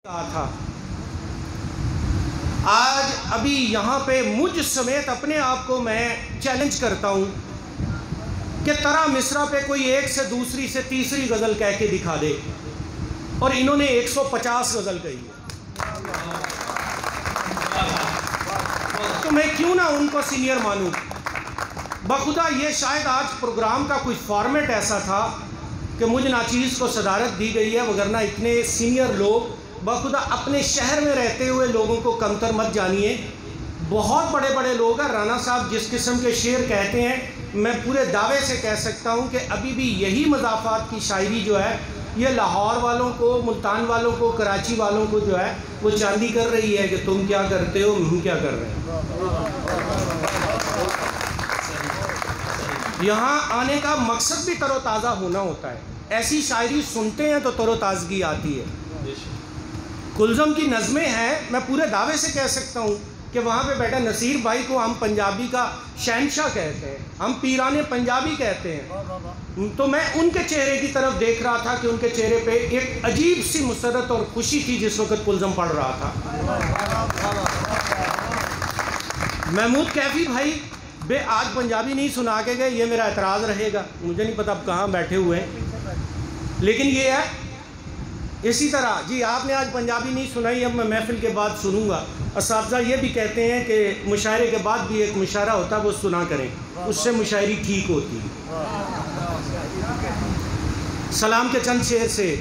تھا آج ابھی یہاں پہ مجھ سمیت اپنے آپ کو میں چیلنج کرتا ہوں کہ ترا مصرع پہ کوئی ایک سے دوسری سے تیسری غزل کہہ کے دکھا دے، اور انہوں نے 150 غزل کہی ہے، تو میں کیوں نہ ان کو سینئر مانوں؟ بخدا یہ شاید آج پروگرام کا کوئی فارمیٹ ایسا تھا کہ مجھ ناچیز کو صدارت دی گئی ہے، وگرنہ اتنے سینئر لوگ بخدا اپنے شہر میں رہتے ہوئے لوگوں کو کمتر مت جانیے، بہت بڑے بڑے لوگ ہیں۔ رانا صاحب جس قسم کے شعر کہتے ہیں، میں پورے دعوے سے کہہ سکتا ہوں کہ ابھی بھی یہی مضافات کی شاعری جو ہے یہ لاہور والوں کو، ملتان والوں کو، کراچی والوں کو جو ہے وہ چاندی کر رہی ہے کہ تم کیا کرتے ہو، ہم کیا کر رہے ہیں۔ یہاں آنے کا مقصد بھی تر و تازہ ہونا ہوتا ہے، ایسی شاعری سنتے ہیں تو تر و تازگی آتی ہے۔ کلزم کی نظمیں ہیں، میں پورے دعوے سے کہہ سکتا ہوں کہ وہاں پہ بیٹھا نصیر بھائی کو ہم پنجابی کا شہنشاہ کہتے ہیں، ہم پیران پنجابی کہتے ہیں، تو میں ان کے چہرے کی طرف دیکھ رہا تھا کہ ان کے چہرے پہ ایک عجیب سی مسرت اور خوشی تھی جس وقت کلزم پڑھ رہا تھا۔ محمود کیفی بھائی بے آج پنجابی نہیں سنا کے گئے، یہ میرا اعتراض رہے گا، مجھے نہیں پتا اب کہاں بیٹھے ہوئے ہیں، لیکن یہ ہے اسی طرح جی آپ نے آج پنجابی نہیں سنائی، اب میں محفل کے بعد سنوں گا۔ اساتذہ یہ بھی کہتے ہیں کہ مشاعرے کے بعد بھی ایک مشاعرہ ہوتا ہے، وہ سنا کریں، اس سے مشاعری ٹھیک ہوتی ہے۔ سلام کے چند شعر سے